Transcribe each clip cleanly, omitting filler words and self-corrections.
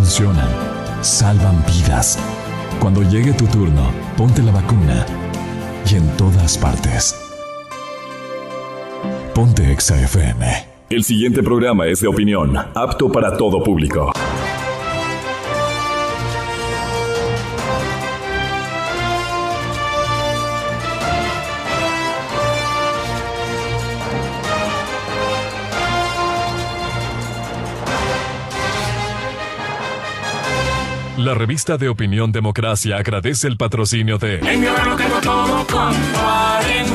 funcionan, salvan vidas. Cuando llegue tu turno, ponte la vacuna. Y en todas partes. Ponte Exa FM. El siguiente programa es de opinión, apto para todo público. La revista de opinión Democracia agradece el patrocinio de... En mi hogar lo tengo todo con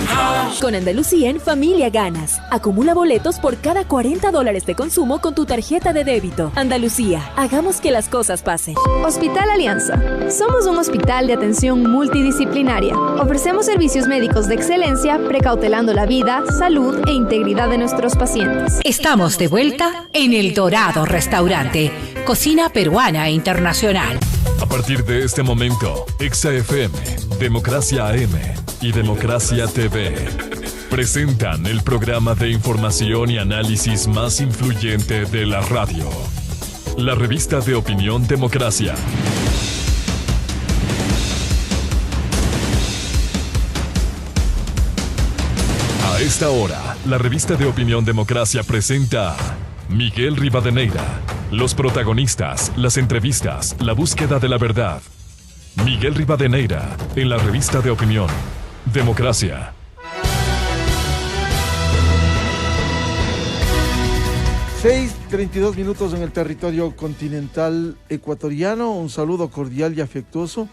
House. Con Andalucía en Familia ganas. Acumula boletos por cada $40 de consumo con tu tarjeta de débito. Andalucía, hagamos que las cosas pasen. Hospital Alianza. Somos un hospital de atención multidisciplinaria. Ofrecemos servicios médicos de excelencia, precautelando la vida, salud e integridad de nuestros pacientes. Estamos de vuelta en El Dorado Restaurante. Cocina peruana e internacional. A partir de este momento, Exa FM, Democracia AM y Democracia TV presentan el programa de información y análisis más influyente de la radio. La revista de opinión Democracia. A esta hora, la revista de opinión Democracia presenta a Miguel Rivadeneira. Los protagonistas, las entrevistas, la búsqueda de la verdad. Miguel Rivadeneira, en la revista de opinión Democracia. 6:32 en el territorio continental ecuatoriano. Un saludo cordial y afectuoso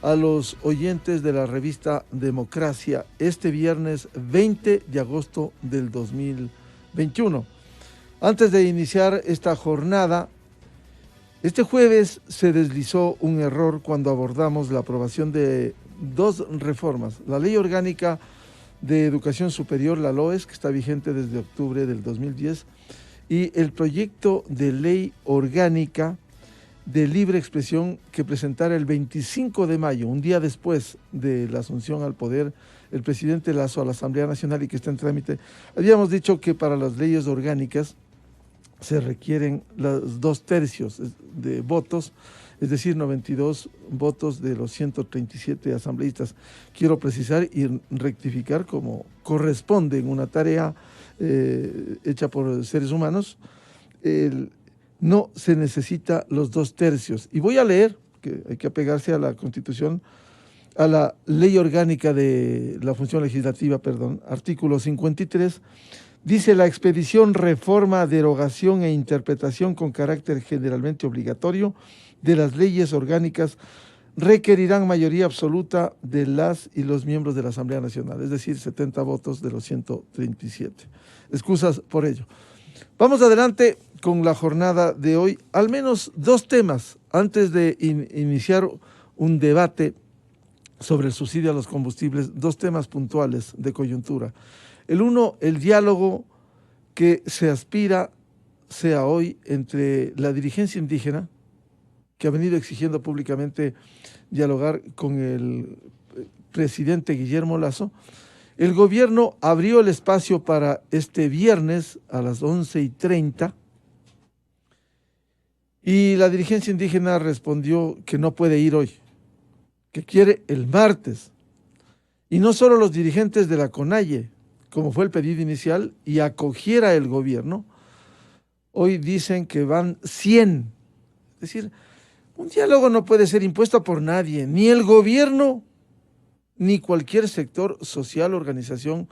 a los oyentes de la revista Democracia este viernes 20 de agosto del 2021. Antes de iniciar esta jornada, este jueves se deslizó un error cuando abordamos la aprobación de dos reformas. La Ley Orgánica de Educación Superior, la LOES, que está vigente desde octubre del 2010, y el proyecto de Ley Orgánica de Libre Expresión que presentara el 25 de mayo, un día después de la asunción al poder, el presidente Lasso a la Asamblea Nacional y que está en trámite. Habíamos dicho que para las leyes orgánicas se requieren los 2/3 de votos, es decir, 92 votos de los 137 asambleístas. Quiero precisar y rectificar como corresponde en una tarea hecha por seres humanos, no se necesita los 2/3. Y voy a leer, que hay que apegarse a la Constitución, a la Ley Orgánica de la Función Legislativa, artículo 53, dice: la expedición, reforma, derogación e interpretación con carácter generalmente obligatorio de las leyes orgánicas requerirán mayoría absoluta de las y los miembros de la Asamblea Nacional, es decir, 70 votos de los 137. Excusas por ello. Vamos adelante con la jornada de hoy. Al menos dos temas antes de iniciar un debate sobre el subsidio a los combustibles, dos temas puntuales de coyuntura. El uno, el diálogo que se aspira sea hoy entre la dirigencia indígena, que ha venido exigiendo públicamente dialogar con el presidente Guillermo Lasso. El gobierno abrió el espacio para este viernes a las 11:30 y la dirigencia indígena respondió que no puede ir hoy, que quiere el martes. Y no solo los dirigentes de la CONAIE, como fue el pedido inicial, y acogiera el gobierno, hoy dicen que van 100. Es decir, un diálogo no puede ser impuesto por nadie, ni el gobierno, ni cualquier sector social o organización,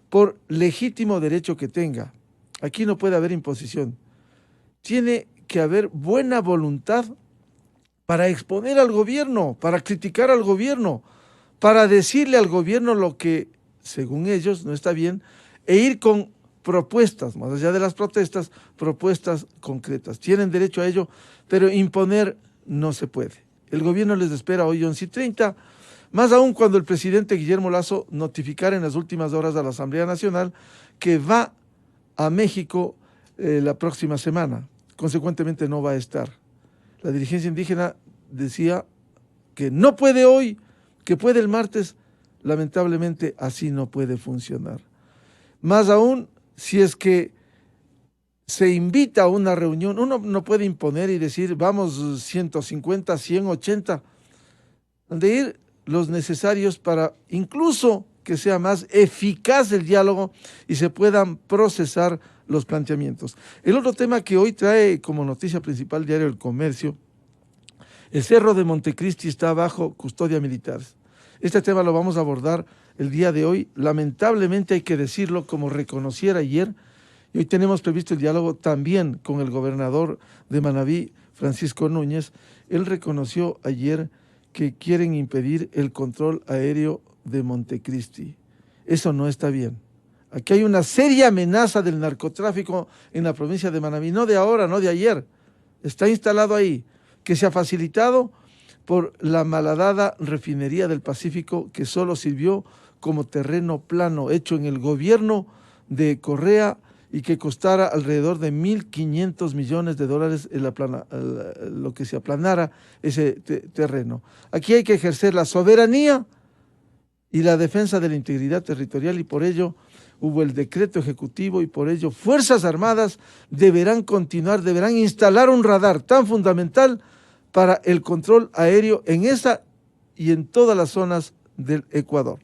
por legítimo derecho que tenga. Aquí no puede haber imposición. Tiene que haber buena voluntad para exponer al gobierno, para criticar al gobierno, para decirle al gobierno lo que, según ellos, no está bien, e ir con propuestas, más allá de las protestas, propuestas concretas. Tienen derecho a ello, pero imponer no se puede. El gobierno les espera hoy 11:30, más aún cuando el presidente Guillermo Lasso notificara en las últimas horas a la Asamblea Nacional que va a México la próxima semana. Consecuentemente no va a estar. La dirigencia indígena decía que no puede hoy, que puede el martes. Lamentablemente así no puede funcionar. Más aún si es que se invita a una reunión, uno no puede imponer y decir, vamos 150, 100, 80, de ir los necesarios para incluso que sea más eficaz el diálogo y se puedan procesar los planteamientos. El otro tema que hoy trae como noticia principal Diario El Comercio: el Cerro de Montecristi está bajo custodia militar. Este tema lo vamos a abordar el día de hoy. Lamentablemente hay que decirlo, como reconociera ayer, y hoy tenemos previsto el diálogo también con el gobernador de Manabí, Francisco Núñez. Él reconoció ayer que quieren impedir el control aéreo de Montecristi. Eso no está bien. Aquí hay una seria amenaza del narcotráfico en la provincia de Manabí, no de ahora, no de ayer. Está instalado ahí, que se ha facilitado por la malhadada refinería del Pacífico, que solo sirvió como terreno plano hecho en el gobierno de Correa y que costara alrededor de $1.500 millones lo que se aplanara ese terreno. Aquí hay que ejercer la soberanía y la defensa de la integridad territorial, y por ello hubo el decreto ejecutivo, y por ello Fuerzas Armadas deberán instalar un radar tan fundamental para el control aéreo en esa y en todas las zonas del Ecuador.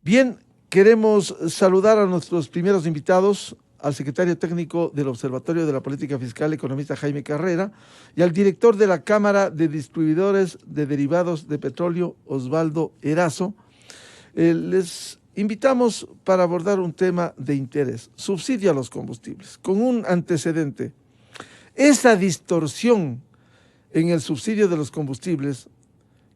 Bien, queremos saludar a nuestros primeros invitados, al secretario técnico del Observatorio de la Política Fiscal, economista Jaime Carrera, y al director de la Cámara de Distribuidores de Derivados de Petróleo, Osvaldo Erazo. Les invitamos para abordar un tema de interés: subsidio a los combustibles, con un antecedente. Esa distorsión en el subsidio de los combustibles,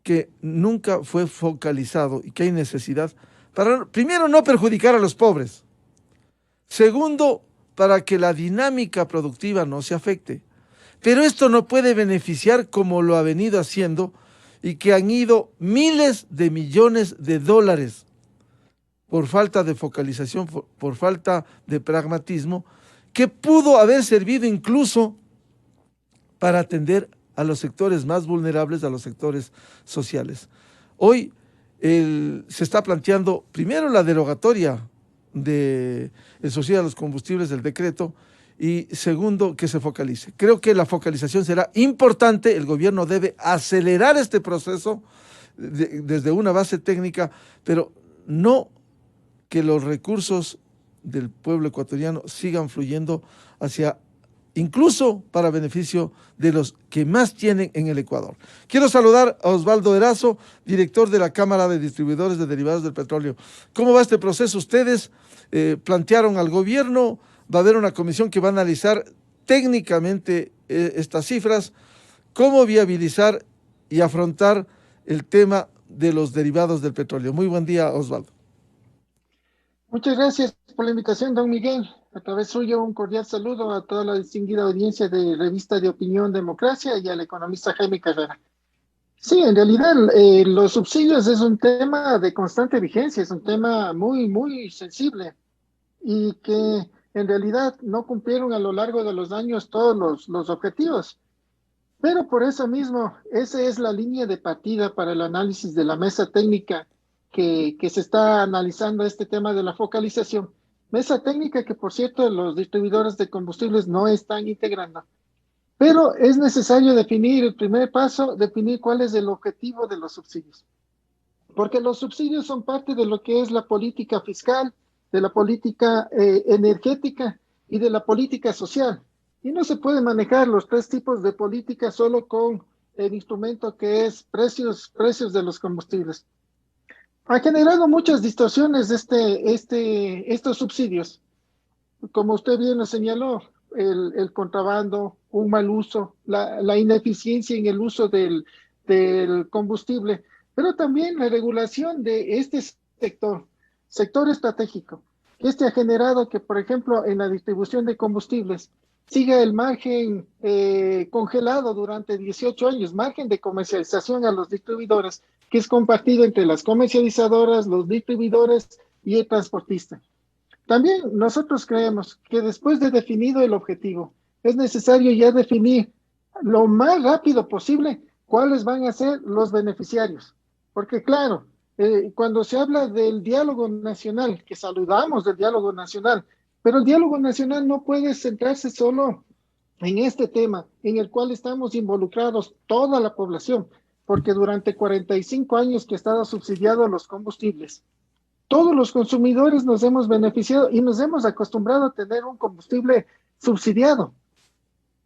que nunca fue focalizado y que hay necesidad para, primero, no perjudicar a los pobres. Segundo, para que la dinámica productiva no se afecte. Pero esto no puede beneficiar como lo ha venido haciendo, y que han ido miles de millones de dólares por falta de focalización, por falta de pragmatismo, que pudo haber servido incluso para atender a los sectores más vulnerables, a los sectores sociales. Hoy se está planteando primero la derogatoria del subsidio a los combustibles del decreto, y segundo, que se focalice. Creo que la focalización será importante. El gobierno debe acelerar este proceso desde una base técnica, pero no que los recursos del pueblo ecuatoriano sigan fluyendo hacia, incluso para beneficio de los que más tienen en el Ecuador. Quiero saludar a Osvaldo Erazo, director de la Cámara de Distribuidores de Derivados del Petróleo. ¿Cómo va este proceso? Ustedes plantearon al gobierno, va a haber una comisión que va a analizar técnicamente estas cifras, cómo viabilizar y afrontar el tema de los derivados del petróleo. Muy buen día, Osvaldo. Muchas gracias por la invitación, don Miguel. A través suyo, un cordial saludo a toda la distinguida audiencia de Revista de Opinión Democracia y al economista Jaime Carrera. Sí, en realidad los subsidios es un tema de constante vigencia, es un tema muy, muy sensible, y que en realidad no cumplieron a lo largo de los años todos los objetivos. Pero por eso mismo, esa es la línea de partida para el análisis de la mesa técnica que se está analizando este tema de la focalización. Mesa técnica que, por cierto, los distribuidores de combustibles no están integrando. Pero es necesario definir, el primer paso, definir cuál es el objetivo de los subsidios. Porque los subsidios son parte de lo que es la política fiscal, de la política energética y de la política social. Y no se puede manejar los tres tipos de política solo con el instrumento que es precios de los combustibles. Ha generado muchas distorsiones estos subsidios. Como usted bien lo señaló, el contrabando, un mal uso, la ineficiencia en el uso del combustible, pero también la regulación de este sector estratégico. Este ha generado que, por ejemplo, en la distribución de combustibles siga el margen congelado durante 18 años, margen de comercialización a los distribuidores, que es compartido entre las comercializadoras, los distribuidores y el transportista. También nosotros creemos que después de definido el objetivo, es necesario ya definir lo más rápido posible cuáles van a ser los beneficiarios. Porque claro, cuando se habla del diálogo nacional, que saludamos del diálogo nacional, Pero el diálogo nacional no puede centrarse solo en este tema, en el cual estamos involucrados toda la población, porque durante 45 años que ha estado subsidiado los combustibles, todos los consumidores nos hemos beneficiado y nos hemos acostumbrado a tener un combustible subsidiado.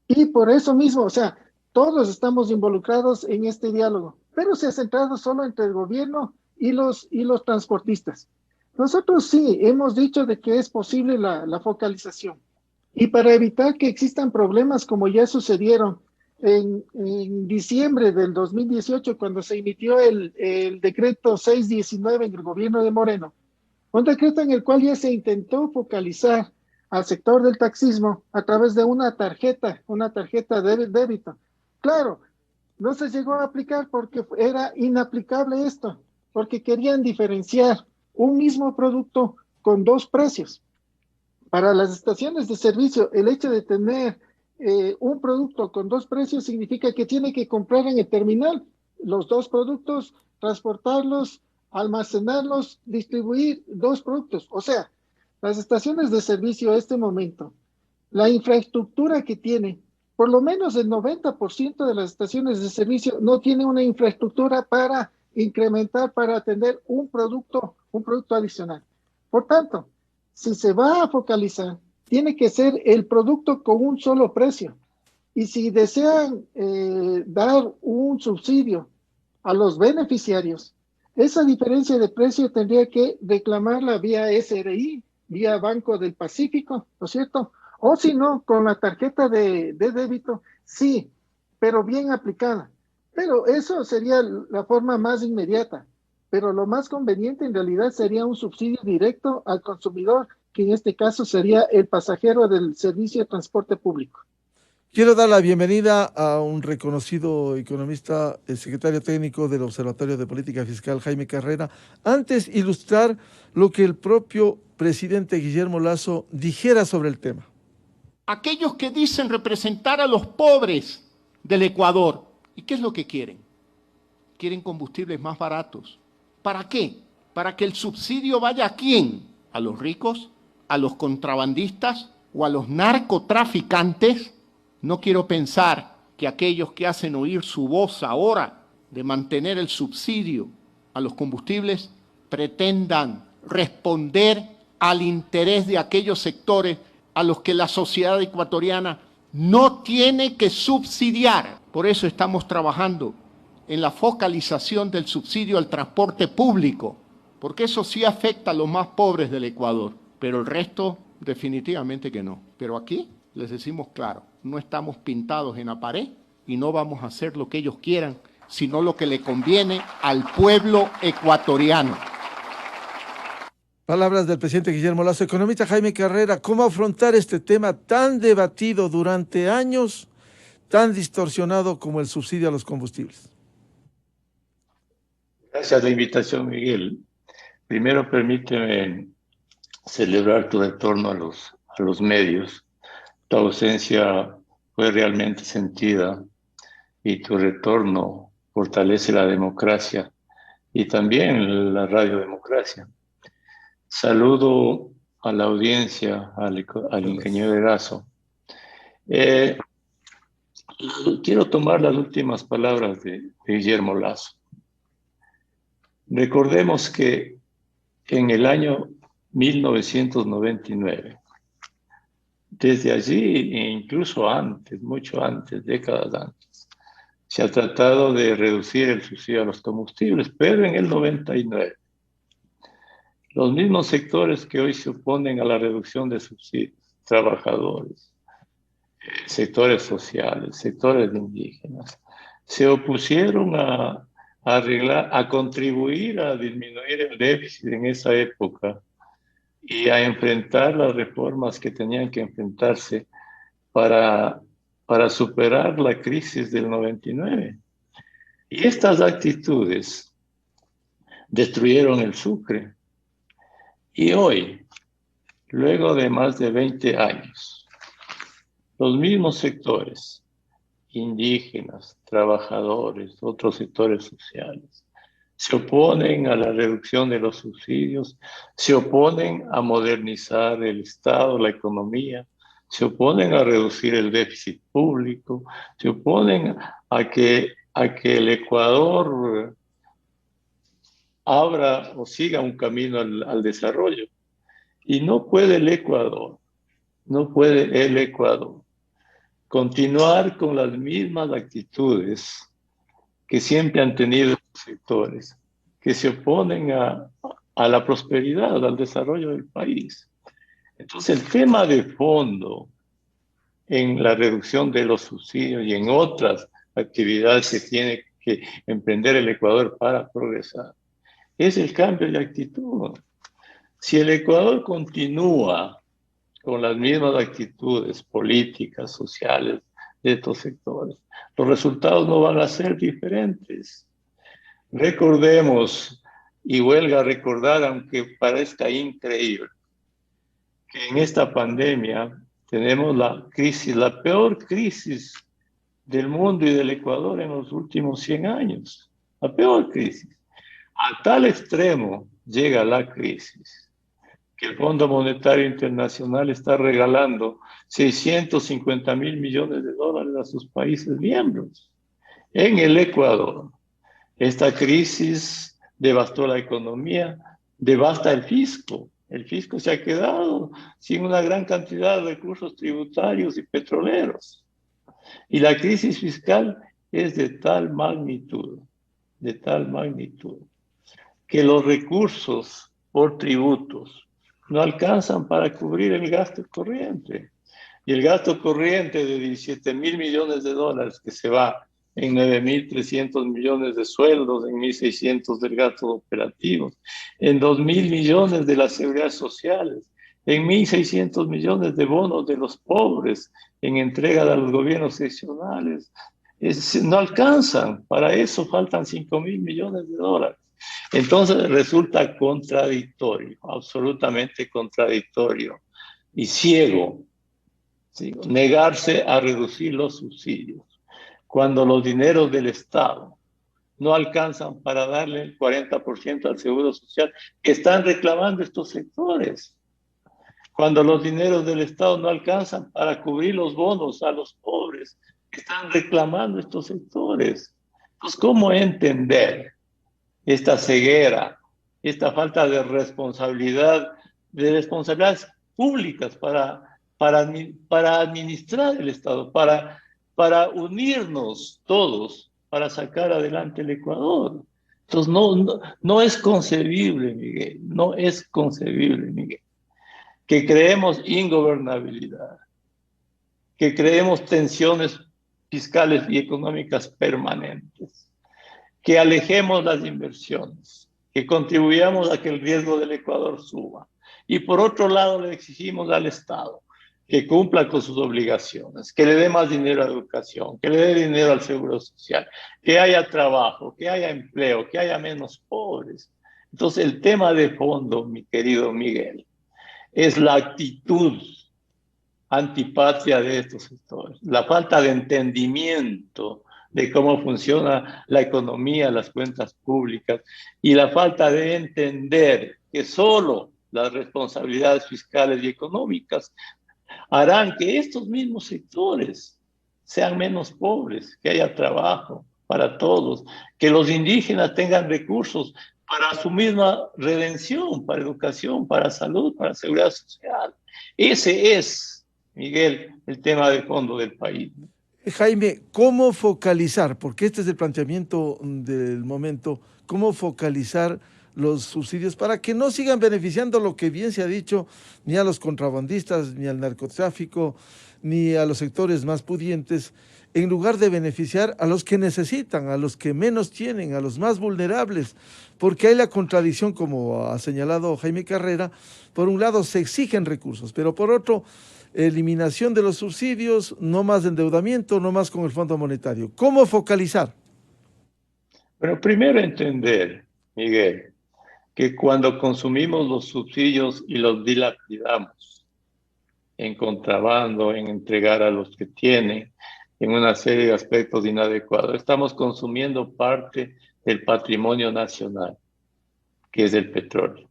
Y por eso mismo, o sea, todos estamos involucrados en este diálogo, pero se ha centrado solo entre el gobierno y los transportistas. Nosotros sí hemos dicho de que es posible la focalización. Y para evitar que existan problemas como ya sucedieron en diciembre del 2018, cuando se emitió el decreto 619 en el gobierno de Moreno, un decreto en el cual ya se intentó focalizar al sector del taxismo a través de una tarjeta de débito. Claro, no se llegó a aplicar porque era inaplicable esto, porque querían diferenciar un mismo producto con dos precios. Para las estaciones de servicio, el hecho de tener un producto con dos precios significa que tiene que comprar en el terminal los dos productos, transportarlos, almacenarlos, distribuir dos productos. O sea, las estaciones de servicio a este momento, la infraestructura que tienen, por lo menos el 90% de las estaciones de servicio no tiene una infraestructura para incrementar, para atender un producto adicional. Por tanto, si se va a focalizar, tiene que ser el producto con un solo precio. Y si desean dar un subsidio a los beneficiarios, esa diferencia de precio tendría que reclamarla vía SRI, vía Banco del Pacífico, ¿no es cierto? O si no, con la tarjeta de débito, sí, pero bien aplicada. Pero eso sería la forma más inmediata. Pero lo más conveniente en realidad sería un subsidio directo al consumidor, que en este caso sería el pasajero del servicio de transporte público. Quiero dar la bienvenida a un reconocido economista, el secretario técnico del Observatorio de Política Fiscal, Jaime Carrera. Antes, ilustrar lo que el propio presidente Guillermo Lasso dijera sobre el tema. Aquellos que dicen representar a los pobres del Ecuador, ¿y qué es lo que quieren? Quieren combustibles más baratos. ¿Para qué? ¿Para que el subsidio vaya a quién? ¿A los ricos? ¿A los contrabandistas? ¿O a los narcotraficantes? No quiero pensar que aquellos que hacen oír su voz ahora de mantener el subsidio a los combustibles pretendan responder al interés de aquellos sectores a los que la sociedad ecuatoriana no tiene que subsidiar. Por eso estamos trabajando en la focalización del subsidio al transporte público, porque eso sí afecta a los más pobres del Ecuador, pero el resto definitivamente que no. Pero aquí les decimos claro, no estamos pintados en la pared y no vamos a hacer lo que ellos quieran, sino lo que le conviene al pueblo ecuatoriano. Palabras del presidente Guillermo Lasso. Economista Jaime Carrera, ¿cómo afrontar este tema tan debatido durante años, tan distorsionado como el subsidio a los combustibles? Gracias a la invitación, Miguel. Primero, permíteme celebrar tu retorno a los medios. Tu ausencia fue realmente sentida y tu retorno fortalece la democracia y también la radiodemocracia. Saludo a la audiencia, al ingeniero Erazo. Quiero tomar las últimas palabras de Guillermo Lasso. Recordemos que en el año 1999, desde allí e incluso antes, mucho antes, décadas antes, se ha tratado de reducir el subsidio a los combustibles, pero en el 99, los mismos sectores que hoy se oponen a la reducción de subsidios, trabajadores, sectores sociales, sectores indígenas, se opusieron a contribuir a disminuir el déficit en esa época y a enfrentar las reformas que tenían que enfrentarse para superar la crisis del 99. Y estas actitudes destruyeron el Sucre. Y hoy, luego de más de 20 años, los mismos sectores, indígenas, trabajadores, otros sectores sociales, se oponen a la reducción de los subsidios, se oponen a modernizar el Estado, la economía, se oponen a reducir el déficit público, se oponen a que el Ecuador abra o siga un camino al desarrollo. Y no puede el Ecuador continuar con las mismas actitudes que siempre han tenido los sectores, que se oponen a la prosperidad, al desarrollo del país. Entonces, el tema de fondo en la reducción de los subsidios y en otras actividades que tiene que emprender el Ecuador para progresar es el cambio de actitud. Si el Ecuador continúa con las mismas actitudes políticas, sociales de estos sectores, los resultados no van a ser diferentes. Recordemos, y huelga recordar, aunque parezca increíble, que en esta pandemia tenemos la peor crisis del mundo y del Ecuador en los últimos 100 años. La peor crisis. A tal extremo llega la crisis que el Fondo Monetario Internacional está regalando 650.000 millones de dólares a sus países miembros. En el Ecuador, esta crisis devastó la economía, devasta el fisco. El fisco se ha quedado sin una gran cantidad de recursos tributarios y petroleros. Y la crisis fiscal es de tal magnitud, que los recursos por tributos no alcanzan para cubrir el gasto corriente. Y el gasto corriente de 17.000 millones de dólares que se va en 9.300 millones de sueldos, en 1.600 del gasto operativo, en 2.000 millones de la seguridad social, en 1.600 millones de bonos de los pobres, en entrega a los gobiernos seccionales. No alcanzan, para eso faltan 5.000 millones de dólares. Entonces resulta contradictorio, absolutamente contradictorio y ciego, ¿sí?, negarse a reducir los subsidios cuando los dineros del Estado no alcanzan para darle el 40% al seguro social que están reclamando estos sectores, cuando los dineros del Estado no alcanzan para cubrir los bonos a los pobres que están reclamando estos sectores. Entonces, ¿cómo entender esta ceguera, esta falta de responsabilidades públicas para administrar el Estado, para unirnos todos para sacar adelante el Ecuador? Entonces, no es concebible, Miguel, no es concebible, Miguel, que creemos ingobernabilidad, que creemos tensiones fiscales y económicas permanentes, que alejemos las inversiones, que contribuyamos a que el riesgo del Ecuador suba. Y por otro lado le exigimos al Estado que cumpla con sus obligaciones, que le dé más dinero a la educación, que le dé dinero al seguro social, que haya trabajo, que haya empleo, que haya menos pobres. Entonces el tema de fondo, mi querido Miguel, es la actitud antipatria de estos sectores, la falta de entendimiento de cómo funciona la economía, las cuentas públicas, y la falta de entender que solo las responsabilidades fiscales y económicas harán que estos mismos sectores sean menos pobres, que haya trabajo para todos, que los indígenas tengan recursos para su misma redención, para educación, para salud, para seguridad social. Ese es, Miguel, el tema de fondo del país. Jaime, ¿cómo focalizar? Porque este es el planteamiento del momento. ¿Cómo focalizar los subsidios para que no sigan beneficiando, lo que bien se ha dicho, ni a los contrabandistas, ni al narcotráfico, ni a los sectores más pudientes, en lugar de beneficiar a los que necesitan, a los que menos tienen, a los más vulnerables? Porque hay la contradicción, como ha señalado Jaime Carrera. Por un lado se exigen recursos, pero por otro, eliminación de los subsidios, no más endeudamiento, no más con el Fondo Monetario. ¿Cómo focalizar? Bueno, primero entender, Miguel, que cuando consumimos los subsidios y los dilapidamos en contrabando, en entregar a los que tienen, en una serie de aspectos inadecuados, estamos consumiendo parte del patrimonio nacional, que es el petróleo.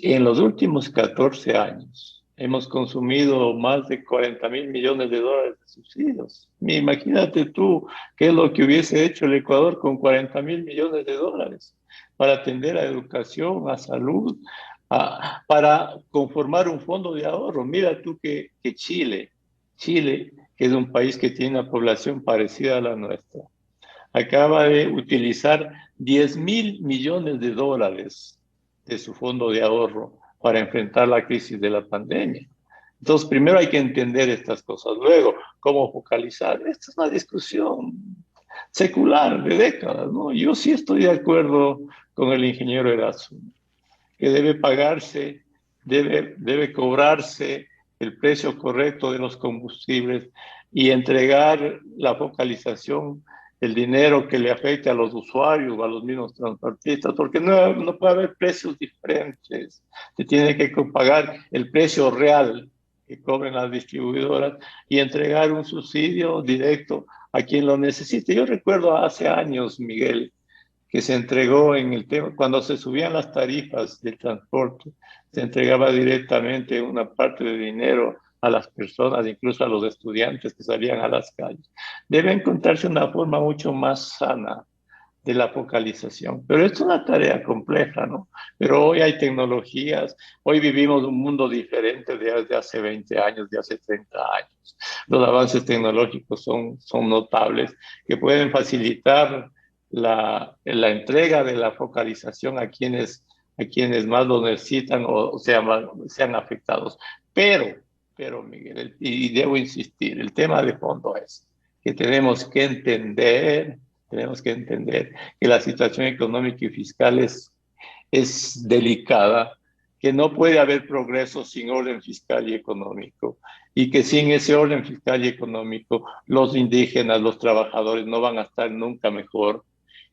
En los últimos 14 años hemos consumido más de 40.000 millones de dólares de subsidios. Imagínate tú qué es lo que hubiese hecho el Ecuador con 40.000 millones de dólares para atender a educación, a salud, para conformar un fondo de ahorro. Mira tú que Chile, que es un país que tiene una población parecida a la nuestra, acaba de utilizar 10.000 millones de dólares de su fondo de ahorro para enfrentar la crisis de la pandemia. Entonces, primero hay que entender estas cosas. Luego, ¿cómo focalizar? Esta es una discusión secular de décadas, ¿no? Yo sí estoy de acuerdo con el ingeniero Erazo, que debe pagarse, debe cobrarse el precio correcto de los combustibles y entregar la focalización, el dinero que le afecte a los usuarios o a los mismos transportistas, porque no puede haber precios diferentes. Se tiene que pagar el precio real que cobren las distribuidoras y entregar un subsidio directo a quien lo necesite. Yo recuerdo hace años, Miguel, que se entregó en el tema, cuando se subían las tarifas del transporte, se entregaba directamente una parte de dinero a las personas, incluso a los estudiantes que salían a las calles. Debe encontrarse una forma mucho más sana de la focalización. Pero es una tarea compleja, ¿no? Pero hoy hay tecnologías, hoy vivimos un mundo diferente de hace 20 años, de hace 30 años. Los avances tecnológicos son notables, que pueden facilitar la entrega de la focalización a quienes más lo necesitan o sean afectados. Pero Miguel, y debo insistir, el tema de fondo es que tenemos que entender que la situación económica y fiscal es delicada, que no puede haber progreso sin orden fiscal y económico, y que sin ese orden fiscal y económico los indígenas, los trabajadores no van a estar nunca mejor.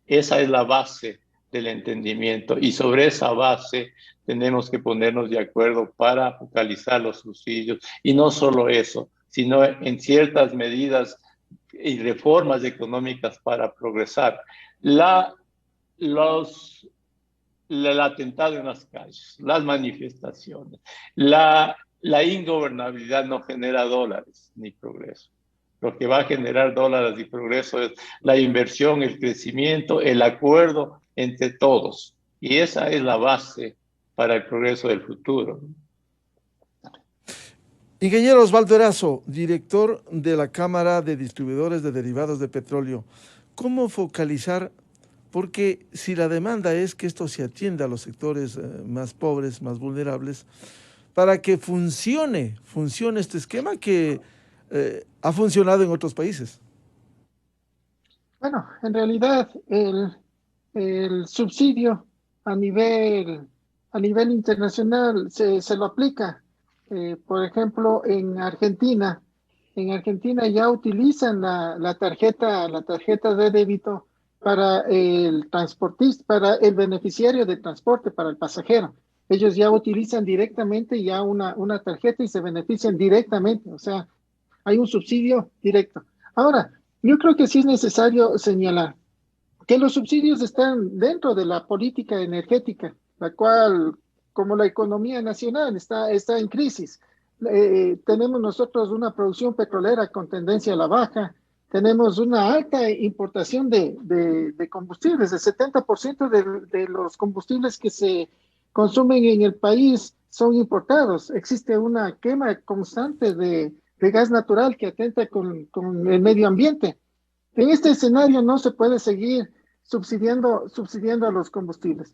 Esa es la base del entendimiento y sobre esa base tenemos que ponernos de acuerdo para focalizar los subsidios y no solo eso, sino en ciertas medidas y reformas económicas para progresar. El atentado en las calles, las manifestaciones, la ingobernabilidad no genera dólares ni progreso. Lo que va a generar dólares y progreso es la inversión, el crecimiento, el acuerdo entre todos. Y esa es la base para el progreso del futuro. Ingeniero Osvaldo Erazo, director de la Cámara de Distribuidores de Derivados de Petróleo, ¿cómo focalizar? Porque si la demanda es que esto se atienda a los sectores más pobres, más vulnerables, para que funcione este esquema que ha funcionado en otros países. Bueno, en realidad el subsidio a nivel internacional se lo aplica. Por ejemplo, en Argentina ya utilizan la tarjeta de débito para el transportista, para el beneficiario de transporte, para el pasajero. Ellos ya utilizan directamente ya una tarjeta y se benefician directamente, o sea, hay un subsidio directo. Ahora, yo creo que sí es necesario señalar que los subsidios están dentro de la política energética, la cual, como la economía nacional está en crisis. Tenemos nosotros una producción petrolera con tendencia a la baja, tenemos una alta importación de combustibles, el 70% de los combustibles que se consumen en el país son importados. Existe una quema constante de gas natural que atenta con el medio ambiente. En este escenario no se puede seguir subsidiando a los combustibles.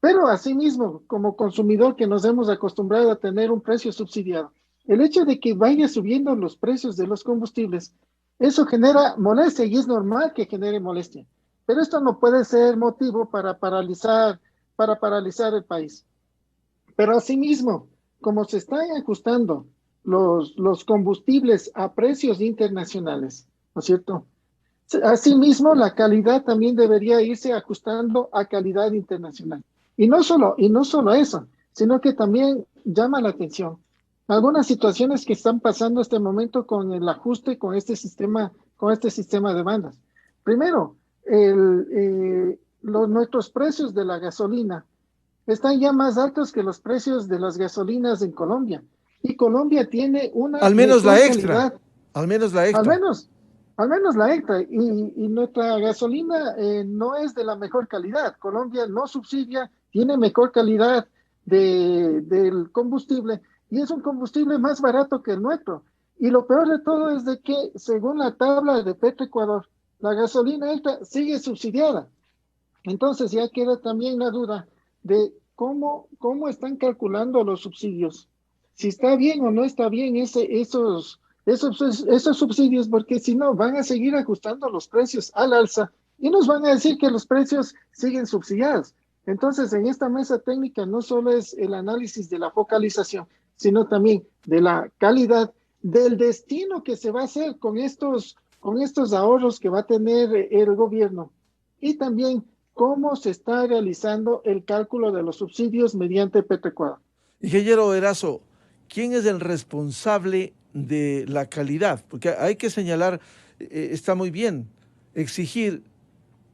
Pero asimismo, como consumidor que nos hemos acostumbrado a tener un precio subsidiado, el hecho de que vaya subiendo los precios de los combustibles, eso genera molestia y es normal que genere molestia. Pero esto no puede ser motivo para paralizar el país. Pero asimismo, como se están ajustando los combustibles a precios internacionales, ¿no es cierto? Asimismo, la calidad también debería irse ajustando a calidad internacional. Y no solo eso, sino que también llama la atención algunas situaciones que están pasando en este momento con el ajuste con este sistema de bandas. Primero, nuestros precios de la gasolina están ya más altos que los precios de las gasolinas en Colombia. Y Colombia tiene una al menos la extra, calidad, al menos la extra. Al menos la extra. Y nuestra gasolina no es de la mejor calidad. Colombia no subsidia, tiene mejor calidad del combustible y es un combustible más barato que el nuestro. Y lo peor de todo es de que, según la tabla de Petroecuador, la gasolina extra sigue subsidiada. Entonces ya queda también la duda de cómo están calculando los subsidios. Si está bien o no está bien esos subsidios, porque si no, van a seguir ajustando los precios al alza y nos van a decir que los precios siguen subsidiados. Entonces, en esta mesa técnica no solo es el análisis de la focalización, sino también de la calidad, del destino que se va a hacer con estos ahorros que va a tener el gobierno y también cómo se está realizando el cálculo de los subsidios mediante Petroecuador. Ingeniero Erazo, ¿quién es el responsable de la calidad? Porque hay que señalar, está muy bien, exigir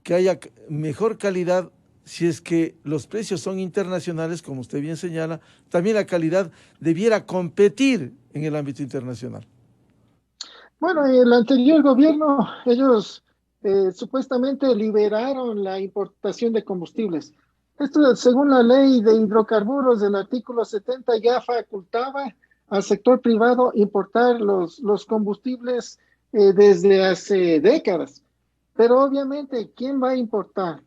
que haya mejor calidad si es que los precios son internacionales, como usted bien señala, también la calidad debiera competir en el ámbito internacional. Bueno, en el anterior gobierno, ellos supuestamente liberaron la importación de combustibles. Esto, según la ley de hidrocarburos del artículo 70, ya facultaba al sector privado importar los combustibles desde hace décadas. Pero obviamente, ¿quién va a importar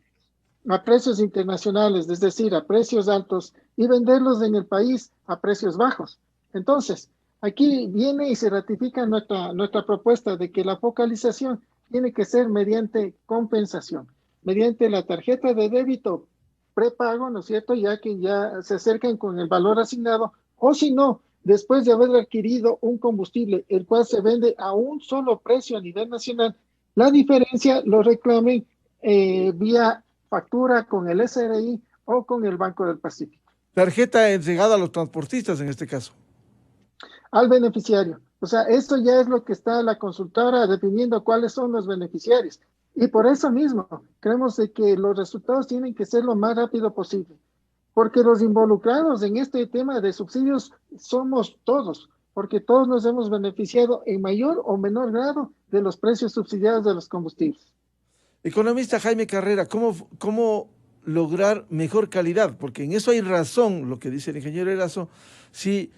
a precios internacionales, es decir, a precios altos, y venderlos en el país a precios bajos? Entonces, aquí viene y se ratifica nuestra propuesta de que la focalización tiene que ser mediante compensación, mediante la tarjeta de débito prepago, ¿no es cierto? Ya que ya se acercan con el valor asignado, o si no, después de haber adquirido un combustible, el cual se vende a un solo precio a nivel nacional, la diferencia lo reclamen vía factura con el SRI o con el Banco del Pacífico. Tarjeta entregada a los transportistas en este caso. Al beneficiario. O sea, esto ya es lo que está la consultora definiendo cuáles son los beneficiarios. Y por eso mismo, creemos de que los resultados tienen que ser lo más rápido posible. Porque los involucrados en este tema de subsidios somos todos, porque todos nos hemos beneficiado en mayor o menor grado de los precios subsidiados de los combustibles. Economista Jaime Carrera, ¿cómo lograr mejor calidad? Porque en eso hay razón lo que dice el ingeniero Erazo. Si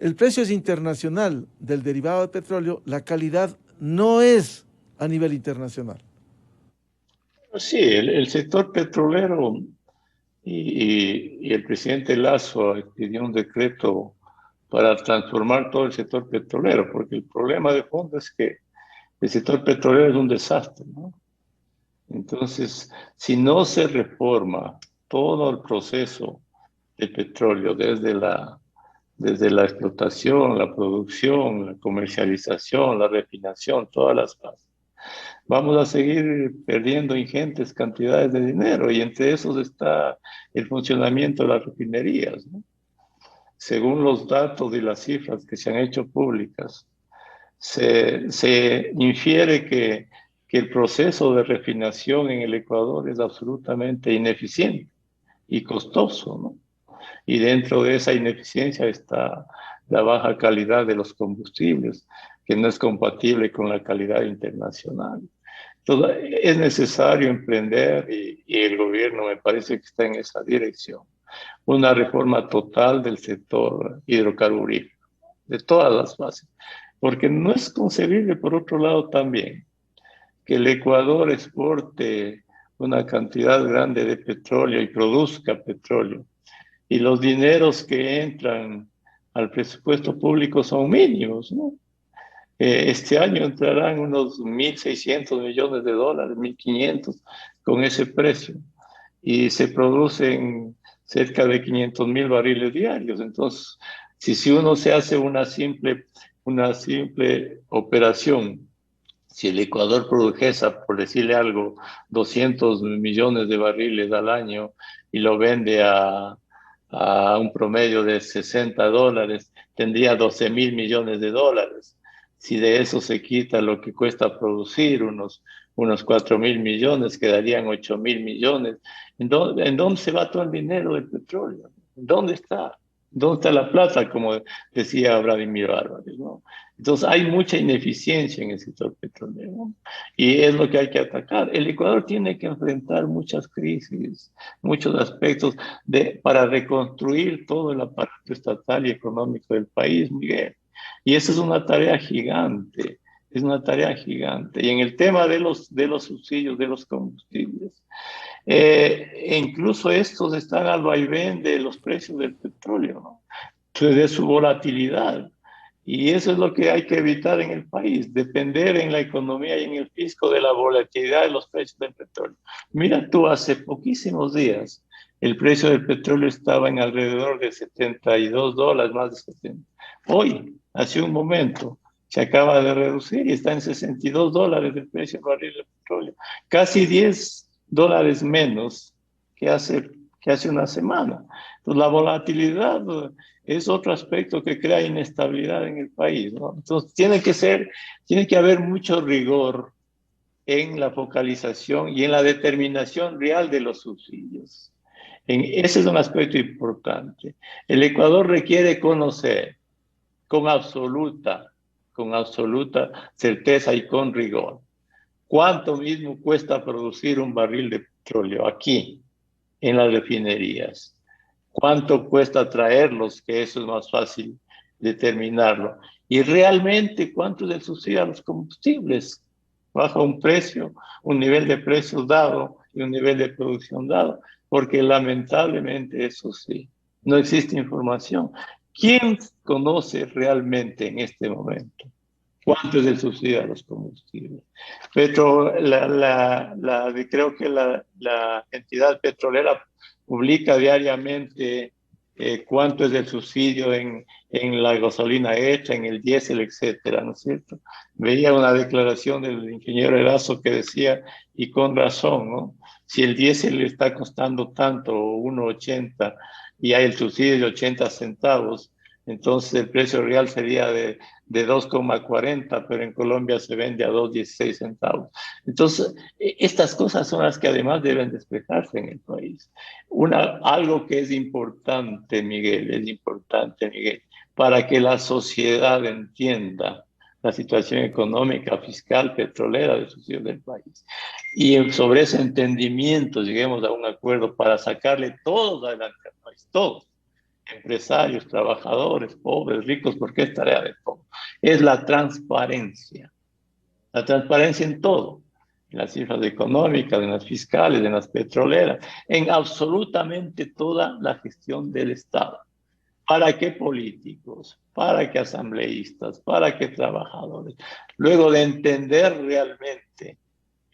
el precio es internacional del derivado de petróleo, la calidad no es a nivel internacional. Sí, el sector petrolero y el presidente Lasso expidió un decreto para transformar todo el sector petrolero, porque el problema de fondo es que el sector petrolero es un desastre, ¿no? Entonces, si no se reforma todo el proceso de petróleo desde la explotación, la producción, la comercialización, la refinación, todas las fases, vamos a seguir perdiendo ingentes cantidades de dinero y entre esos está el funcionamiento de las refinerías, ¿no? Según los datos y las cifras que se han hecho públicas, se infiere que el proceso de refinación en el Ecuador es absolutamente ineficiente y costoso, ¿no? Y dentro de esa ineficiencia está la baja calidad de los combustibles, que no es compatible con la calidad internacional. Entonces, es necesario emprender, y el gobierno me parece que está en esa dirección, una reforma total del sector hidrocarburífero, de todas las fases, porque no es concebible, por otro lado, también que el Ecuador exporte una cantidad grande de petróleo y produzca petróleo, y los dineros que entran al presupuesto público son mínimos, ¿no? Este año entrarán unos 1.600 millones de dólares, 1.500 con ese precio, y se producen cerca de 500.000 barriles diarios. Entonces, si uno se hace una simple operación, si el Ecuador produjese, por decirle algo, 200 millones de barriles al año y lo vende a un promedio de $60, tendría 12.000 millones de dólares. Si de eso se quita lo que cuesta producir, unos unos 4.000 millones, quedarían 8.000 millones. ¿En dónde se va todo el dinero del petróleo? ¿Dónde está? ¿Dónde está la plata? Como decía Vladimir Álvarez, ¿no? Entonces hay mucha ineficiencia en el sector petrolero, ¿no? Y es lo que hay que atacar. El Ecuador tiene que enfrentar muchas crisis, muchos aspectos para reconstruir todo el aparato estatal y económico del país, Miguel. Y esa es una tarea gigante. Es una tarea gigante. Y en el tema de los subsidios, de los combustibles, incluso estos están al vaivén de los precios del petróleo, ¿no? De su volatilidad. Y eso es lo que hay que evitar en el país, depender en la economía y en el fisco de la volatilidad de los precios del petróleo. Mira tú, hace poquísimos días, el precio del petróleo estaba en alrededor de $72, más de 70. Hoy, hace un momento, se acaba de reducir y está en $62 el precio del barril de petróleo. Casi $10 menos que hace una semana. Entonces, la volatilidad es otro aspecto que crea inestabilidad en el país, ¿no? Entonces, tiene que haber mucho rigor en la focalización y en la determinación real de los subsidios. Ese es un aspecto importante. El Ecuador requiere conocer con absoluta certeza y con rigor cuánto mismo cuesta producir un barril de petróleo aquí, en las refinerías. ¿Cuánto cuesta traerlos? Que eso es más fácil determinarlo. Y realmente, ¿cuánto es el subsidio a los combustibles? Baja un precio, un nivel de precios dado y un nivel de producción dado. Porque lamentablemente, eso sí, no existe información. ¿Quién conoce realmente en este momento cuánto es el subsidio a los combustibles? Creo que la entidad petrolera publica diariamente cuánto es el subsidio en la gasolina hecha, en el diésel, etcétera, ¿no es cierto? Veía una declaración del ingeniero Erazo que decía, y con razón, ¿no? Si el diésel le está costando tanto, 1.80, y hay el subsidio de 80 centavos, entonces el precio real sería de 2,40, pero en Colombia se vende a 2,16 centavos. Entonces, estas cosas son las que además deben despejarse en el país. Algo que es importante, Miguel, para que la sociedad entienda la situación económica, fiscal, petrolera de subsidios del país. Y sobre ese entendimiento lleguemos a un acuerdo para sacarle todos adelante al país, todos. Empresarios, trabajadores, pobres, ricos, porque es tarea de todos. Es la transparencia en todo, en las cifras económicas, en las fiscales, en las petroleras, en absolutamente toda la gestión del Estado. ¿Para qué políticos? ¿Para qué asambleístas? ¿Para qué trabajadores? Luego de entender realmente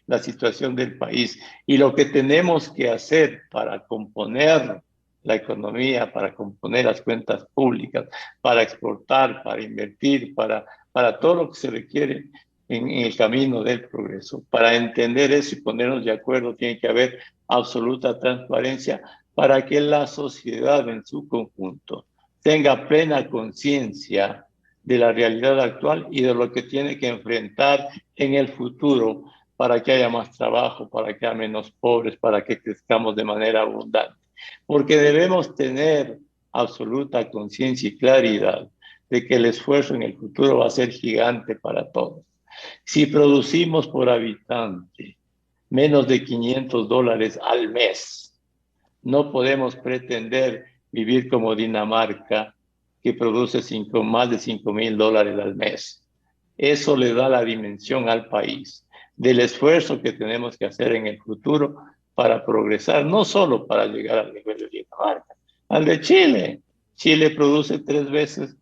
la situación del país y lo que tenemos que hacer para componer la economía, para componer las cuentas públicas, para exportar, para invertir, para todo lo que se requiere en el camino del progreso. Para entender eso y ponernos de acuerdo, tiene que haber absoluta transparencia para que la sociedad en su conjunto tenga plena conciencia de la realidad actual y de lo que tiene que enfrentar en el futuro para que haya más trabajo, para que haya menos pobres, para que crezcamos de manera abundante. Porque debemos tener absoluta conciencia y claridad de que el esfuerzo en el futuro va a ser gigante para todos. Si producimos por habitante menos de $500 al mes, no podemos pretender vivir como Dinamarca, que produce más de $5,000 al mes. Eso le da la dimensión al país del esfuerzo que tenemos que hacer en el futuro para progresar, no solo para llegar al nivel de Dinamarca, al de Chile. Chile produce 3 veces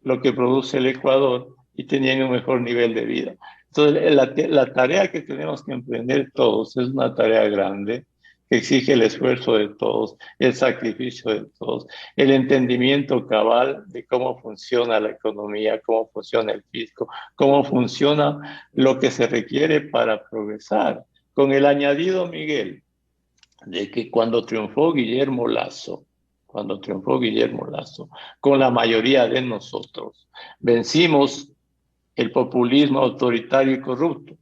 lo que produce el Ecuador y teniendo un mejor nivel de vida. Entonces, la tarea que tenemos que emprender todos es una tarea grande, que exige el esfuerzo de todos, el sacrificio de todos, el entendimiento cabal de cómo funciona la economía, cómo funciona el fisco, cómo funciona lo que se requiere para progresar. Con el añadido, Miguel, de que cuando triunfó Guillermo Lasso, con la mayoría de nosotros, vencimos el populismo autoritario y corrupto.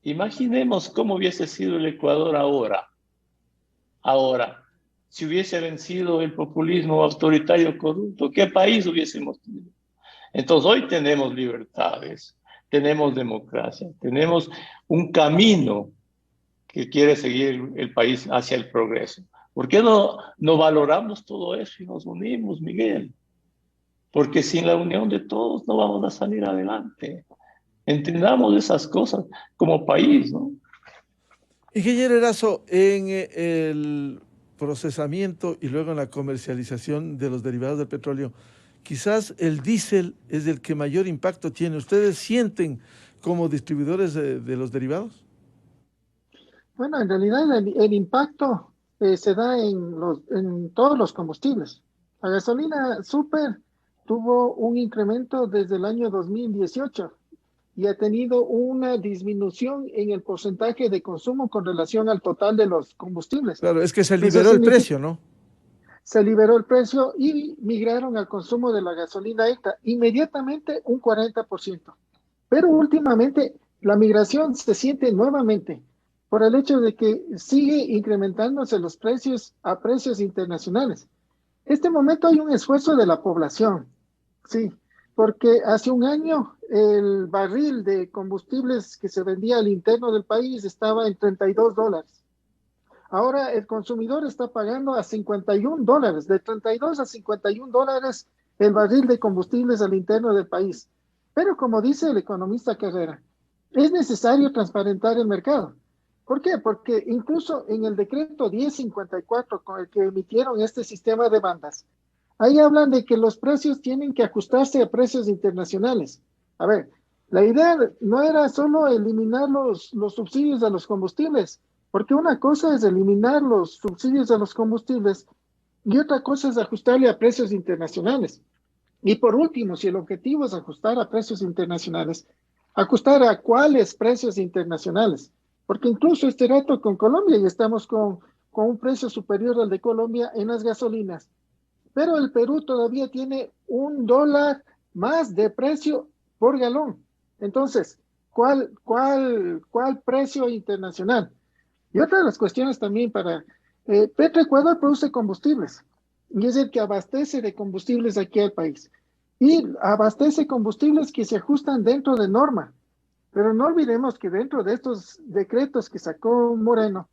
Imaginemos cómo hubiese sido el Ecuador ahora, si hubiese vencido el populismo autoritario corrupto, ¿qué país hubiésemos tenido? Entonces hoy tenemos libertades, tenemos democracia, tenemos un camino que quiere seguir el país hacia el progreso. ¿Por qué no valoramos todo eso y nos unimos, Miguel? Porque sin la unión de todos no vamos a salir adelante. Entendamos esas cosas como país, ¿no? Ingeniero Erazo, en el procesamiento y luego en la comercialización de los derivados del petróleo, quizás el diésel es el que mayor impacto tiene. ¿Ustedes sienten como distribuidores de los derivados? Bueno, en realidad el impacto se da en todos los combustibles. La gasolina super tuvo un incremento desde el año 2018 y ha tenido una disminución en el porcentaje de consumo con relación al total de los combustibles. Claro, es que se liberó el precio, ¿no? Se liberó el precio y migraron al consumo de la gasolina extra inmediatamente un 40%. Pero últimamente la migración se siente nuevamente por el hecho de que sigue incrementándose los precios a precios internacionales. En este momento hay un esfuerzo de la población, sí, porque hace un año el barril de combustibles que se vendía al interno del país estaba en $32. Ahora el consumidor está pagando a $51, de 32 a $51 el barril de combustibles al interno del país. Pero como dice el economista Carrera, es necesario transparentar el mercado. ¿Por qué? Porque incluso en el decreto 1054 con el que emitieron este sistema de bandas, ahí hablan de que los precios tienen que ajustarse a precios internacionales. A ver, la idea no era solo eliminar los subsidios a los combustibles, porque una cosa es eliminar los subsidios a los combustibles y otra cosa es ajustarle a precios internacionales. Y por último, si el objetivo es ajustar a precios internacionales, ajustar a cuáles precios internacionales. Porque incluso este rato con Colombia ya estamos con un precio superior al de Colombia en las gasolinas. Pero el Perú todavía tiene $1 más de precio por galón. Entonces, ¿cuál precio internacional? Y otra de las cuestiones también Petroecuador produce combustibles y es el que abastece de combustibles aquí al país. Y abastece combustibles que se ajustan dentro de norma. Pero no olvidemos que dentro de estos decretos que sacó Moreno,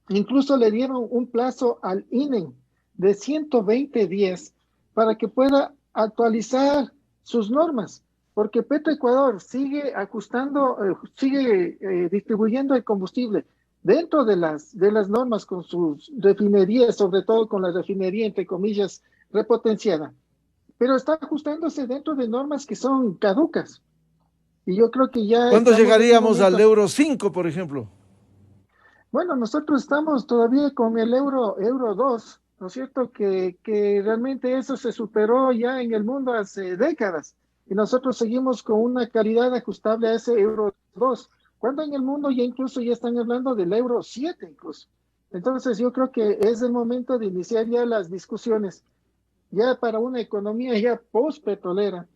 incluso le dieron un plazo al INE de 120 días para que pueda actualizar sus normas, porque Petroecuador sigue ajustando, sigue distribuyendo el combustible dentro de las normas con sus refinerías, sobre todo con la refinería, entre comillas, repotenciada, pero está ajustándose dentro de normas que son caducas. Y yo creo que ya... ¿Cuándo llegaríamos al Euro 5, por ejemplo? Bueno, nosotros estamos todavía con el Euro 2, ¿no es cierto? Que realmente eso se superó ya en el mundo hace décadas. Y nosotros seguimos con una calidad ajustable a ese Euro 2. Cuando en el mundo ya incluso ya están hablando del Euro 7 incluso. Entonces yo creo que es el momento de iniciar ya las discusiones, ya para una economía ya post-petrolera,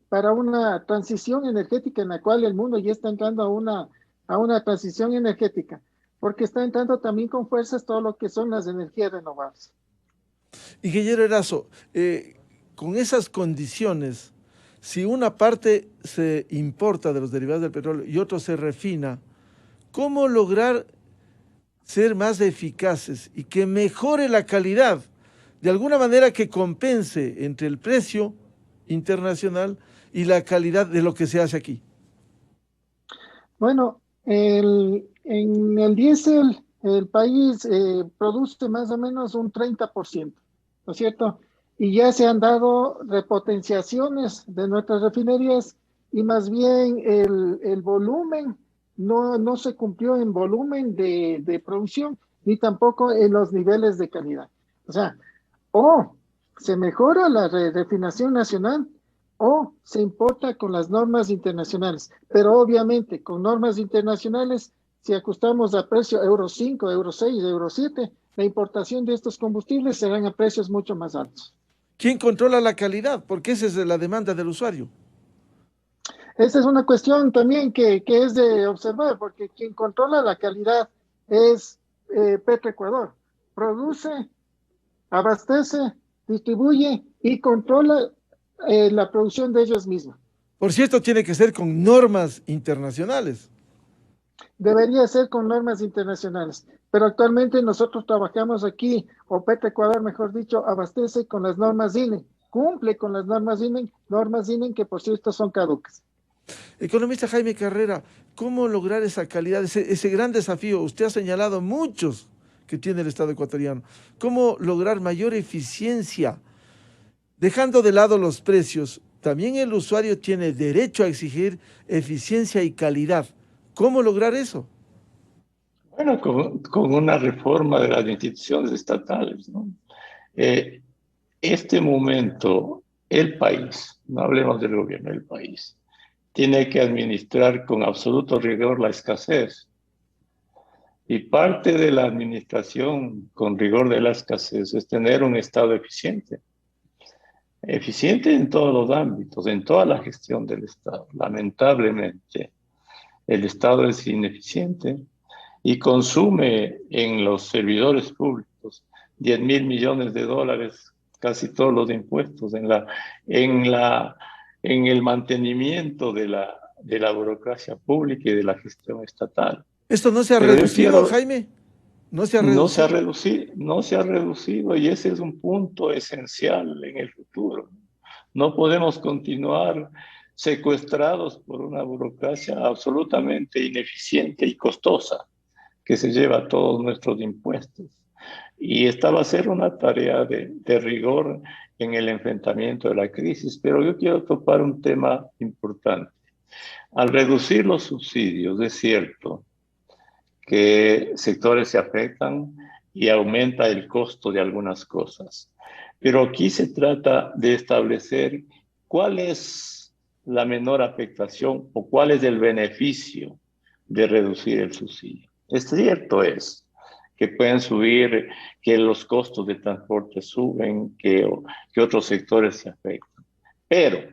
para una transición energética en la cual el mundo ya está entrando a una transición energética, porque está entrando también con fuerzas todo lo que son las energías renovables. Ingeniero Erazo, con esas condiciones, si una parte se importa de los derivados del petróleo y otro se refina, ¿cómo lograr ser más eficaces y que mejore la calidad? De alguna manera que compense entre el precio internacional y la calidad de lo que se hace aquí. Bueno, en el diésel el país produce más o menos un 30%, ¿no es cierto? Y ya se han dado repotenciaciones de nuestras refinerías y más bien el volumen no se cumplió en volumen de producción ni tampoco en los niveles de calidad. O sea, o se mejora la refinación nacional o se importa con las normas internacionales. Pero obviamente con normas internacionales, si ajustamos a precio Euro 5, Euro 6, Euro 7, la importación de estos combustibles serán a precios mucho más altos. ¿Quién controla la calidad? Porque esa es la demanda del usuario. Esa es una cuestión también que es de observar, porque quien controla la calidad es Petroecuador. Produce, abastece, distribuye y controla la producción de ellos mismos. Por cierto, tiene que ser con normas internacionales. Debería ser con normas internacionales, pero actualmente nosotros trabajamos aquí, o Petroecuador, mejor dicho, abastece con las normas INE, cumple con las normas INE que por cierto son caducas. Economista Jaime Carrera, ¿cómo lograr esa calidad, ese gran desafío? Usted ha señalado muchos que tiene el Estado ecuatoriano. ¿Cómo lograr mayor eficiencia? Dejando de lado los precios, también el usuario tiene derecho a exigir eficiencia y calidad. ¿Cómo lograr eso? Bueno, con una reforma de las instituciones estatales, ¿no? Este momento, el país, no hablemos del gobierno, el país, tiene que administrar con absoluto rigor la escasez. Y parte de la administración con rigor de la escasez es tener un Estado eficiente. Eficiente en todos los ámbitos, en toda la gestión del Estado. Lamentablemente, el Estado es ineficiente y consume en los servidores públicos 10.000 millones de dólares, casi todos los impuestos, en el mantenimiento de la burocracia pública y de la gestión estatal. ¿Esto no se ha reducido, Jaime? ¿No se ha reducido? No se ha reducido y ese es un punto esencial en el futuro. No podemos continuar secuestrados por una burocracia absolutamente ineficiente y costosa que se lleva todos nuestros impuestos. Y esta va a ser una tarea de rigor en el enfrentamiento de la crisis, pero yo quiero topar un tema importante. Al reducir los subsidios, es cierto que sectores se afectan y aumenta el costo de algunas cosas. Pero aquí se trata de establecer cuál es la menor afectación o cuál es el beneficio de reducir el subsidio. Es cierto que pueden subir, que los costos de transporte suben, que otros sectores se afectan. Pero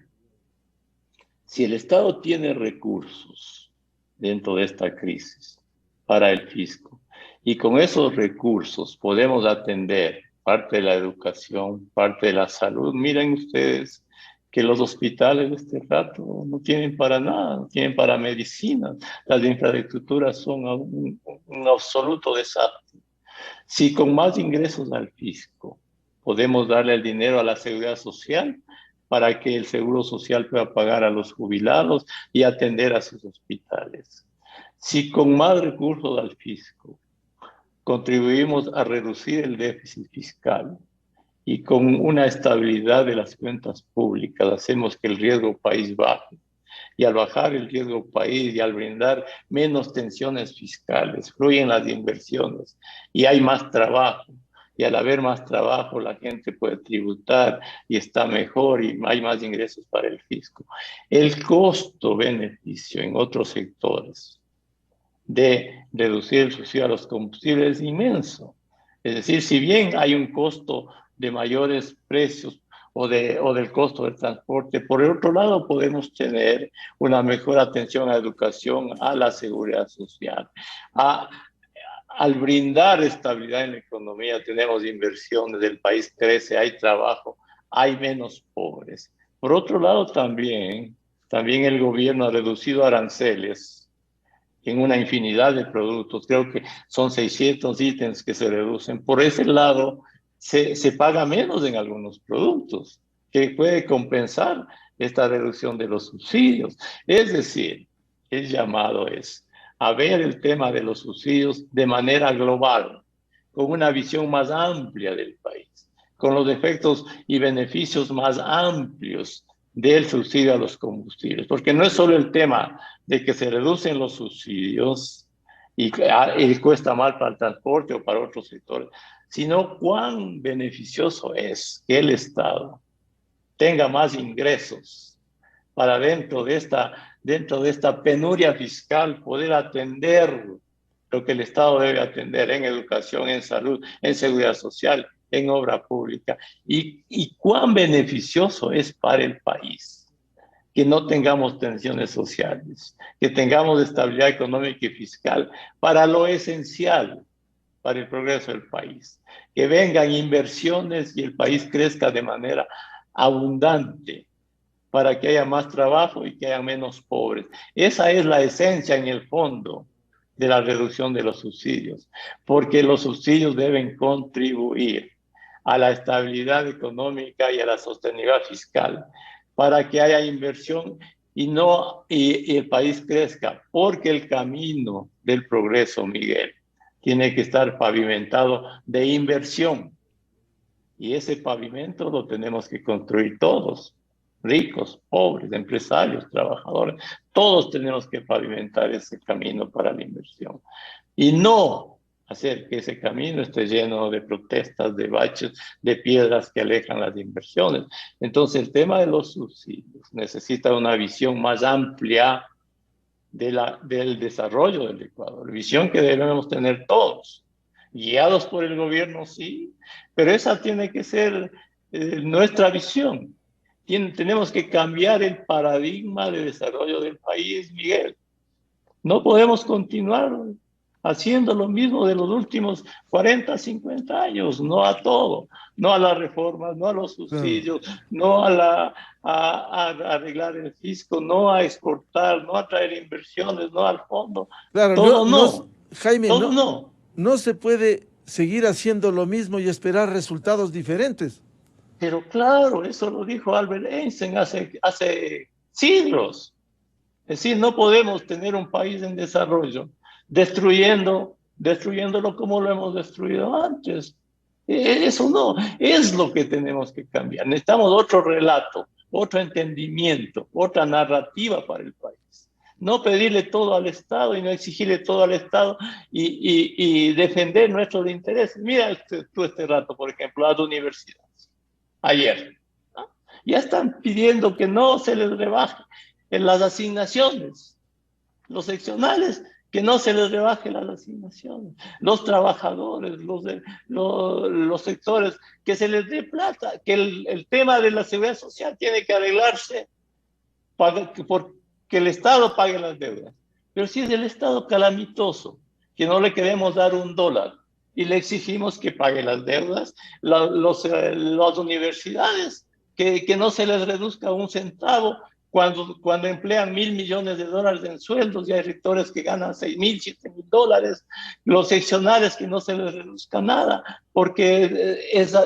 si el Estado tiene recursos dentro de esta crisis para el fisco, y con esos recursos podemos atender parte de la educación, parte de la salud. Miren ustedes que los hospitales de este rato no tienen para nada, no tienen para medicina. Las infraestructuras son un absoluto desastre. Si con más ingresos al fisco podemos darle el dinero a la seguridad social para que el seguro social pueda pagar a los jubilados y atender a sus hospitales. Si con más recursos al fisco contribuimos a reducir el déficit fiscal y con una estabilidad de las cuentas públicas hacemos que el riesgo país baje. Y al bajar el riesgo país y al brindar menos tensiones fiscales, fluyen las inversiones y hay más trabajo. Y al haber más trabajo, la gente puede tributar y está mejor y hay más ingresos para el fisco. El costo-beneficio en otros sectores de reducir el subsidio a los combustibles es inmenso. Es decir, si bien hay un costo de mayores precios o del costo del transporte, por el otro lado podemos tener una mejor atención a la educación, a la seguridad social. Al brindar estabilidad en la economía, tenemos inversiones, el país crece, hay trabajo, hay menos pobres. Por otro lado, también el gobierno ha reducido aranceles en una infinidad de productos. Creo que son 600 ítems que se reducen. Por ese lado, se paga menos en algunos productos, que puede compensar esta reducción de los subsidios. Es decir, el llamado es a ver el tema de los subsidios de manera global, con una visión más amplia del país, con los efectos y beneficios más amplios del subsidio a los combustibles, porque no es solo el tema de que se reducen los subsidios y cuesta mal para el transporte o para otros sectores, sino cuán beneficioso es que el Estado tenga más ingresos para dentro de esta penuria fiscal poder atender lo que el Estado debe atender en educación, en salud, en seguridad social, en obra pública. Y cuán beneficioso es para el país que no tengamos tensiones sociales, que tengamos estabilidad económica y fiscal para lo esencial, para el progreso del país. Que vengan inversiones y el país crezca de manera abundante para que haya más trabajo y que haya menos pobres. Esa es la esencia en el fondo de la reducción de los subsidios, porque los subsidios deben contribuir a la estabilidad económica y a la sostenibilidad fiscal, para que haya inversión y el país crezca, porque el camino del progreso, Miguel, tiene que estar pavimentado de inversión. Y ese pavimento lo tenemos que construir todos, ricos, pobres, empresarios, trabajadores. Todos tenemos que pavimentar ese camino para la inversión. Y no hacer que ese camino esté lleno de protestas, de baches, de piedras que alejan las inversiones. Entonces, el tema de los subsidios necesita una visión más amplia del desarrollo del Ecuador, visión que debemos tener todos, guiados por el gobierno, sí, pero esa tiene que ser nuestra visión. Tenemos que cambiar el paradigma de desarrollo del país, Miguel. No podemos continuar haciendo lo mismo de los últimos 40, 50 años, no a todo, no a las reformas, no a los subsidios, no a arreglar el fisco, no a exportar, no a traer inversiones, no al fondo. Claro, todo Jaime, todo no se puede seguir haciendo lo mismo y esperar resultados diferentes. Pero claro, eso lo dijo Albert Einstein hace siglos. Es decir, no podemos tener un país en desarrollo destruyéndolo como lo hemos destruido antes. Eso no, es lo que tenemos que cambiar. Necesitamos otro relato, otro entendimiento, otra narrativa para el país. No pedirle todo al Estado y no exigirle todo al Estado y defender nuestros intereses. Mira tú este rato, por ejemplo, las universidades. Ayer, ¿no? Ya están pidiendo que no se les rebaje en las asignaciones. Los seccionales, que no se les rebaje las asignaciones. Los trabajadores, los sectores, que se les dé plata, que el tema de la seguridad social tiene que arreglarse porque el Estado pague las deudas. Pero si es el Estado calamitoso, que no le queremos dar $1 y le exigimos que pague las deudas, las universidades, que no se les reduzca un centavo, cuando emplean $1.000 millones en sueldos y hay rectores que ganan $6.000, $7.000, los seccionales que no se les reduzca nada porque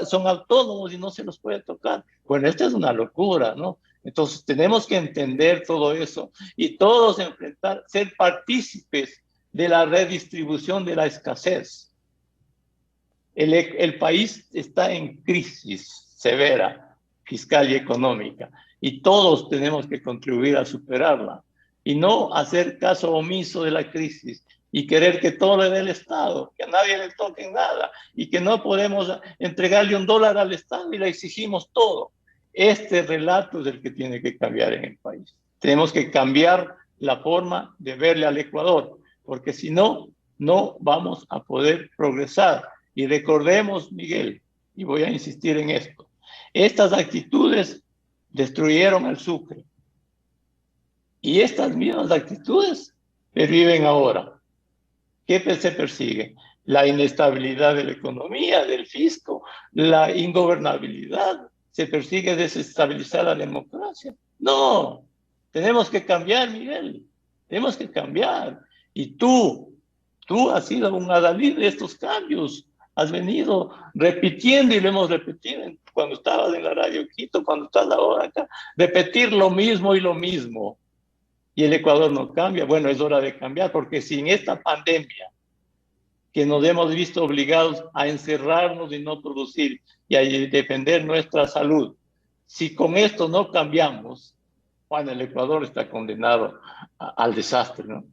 son autónomos y no se los puede tocar. Bueno, esta es una locura, ¿no? Entonces tenemos que entender todo eso y todos ser partícipes de la redistribución de la escasez. El país está en crisis severa, fiscal y económica. Y todos tenemos que contribuir a superarla y no hacer caso omiso de la crisis y querer que todo le dé el Estado, que a nadie le toque nada y que no podemos entregarle $1 al Estado y le exigimos todo. Este relato es el que tiene que cambiar en el país. Tenemos que cambiar la forma de verle al Ecuador, porque si no, no vamos a poder progresar. Y recordemos, Miguel, y voy a insistir en esto, estas actitudes destruyeron el Sucre. Y estas mismas actitudes perviven ahora. ¿Qué se persigue? La inestabilidad de la economía, del fisco, la ingobernabilidad. ¿Se persigue desestabilizar la democracia? No, tenemos que cambiar, Miguel. Tenemos que cambiar. Y tú has sido un adalid de estos cambios. Has venido repitiendo y lo hemos repetido cuando estabas en la Radio Quito, cuando estás ahora acá, repetir lo mismo y lo mismo. Y el Ecuador no cambia. Bueno, es hora de cambiar porque sin esta pandemia que nos hemos visto obligados a encerrarnos y no producir y a defender nuestra salud, si con esto no cambiamos, bueno, el Ecuador está condenado al desastre, ¿no?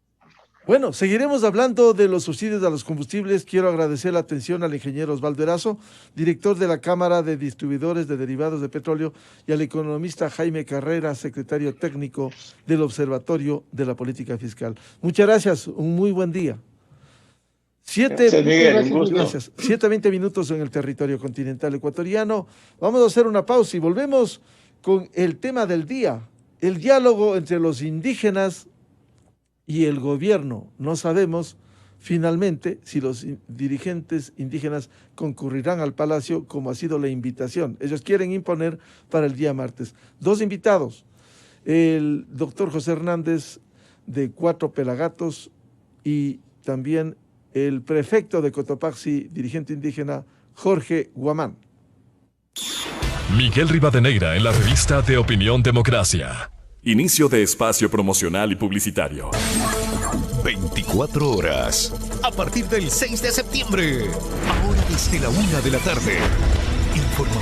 Bueno, seguiremos hablando de los subsidios a los combustibles. Quiero agradecer la atención al ingeniero Osvaldo Erazo, director de la Cámara de Distribuidores de Derivados de Petróleo, y al economista Jaime Carrera, secretario técnico del Observatorio de la Política Fiscal. Muchas gracias, un muy buen día. 7:20 minutos en el territorio continental ecuatoriano. Vamos a hacer una pausa y volvemos con el tema del día, el diálogo entre los indígenas y el gobierno. No sabemos finalmente si los dirigentes indígenas concurrirán al palacio como ha sido la invitación. Ellos quieren imponer para el día martes. 2 invitados, el doctor José Hernández de Cuatro Pelagatos y también el prefecto de Cotopaxi, dirigente indígena, Jorge Guamán. Miguel Rivadeneira en la revista de Opinión Democracia. Inicio de espacio promocional y publicitario. 24 horas. A partir del 6 de septiembre. Ahora desde la 1 de la tarde. Información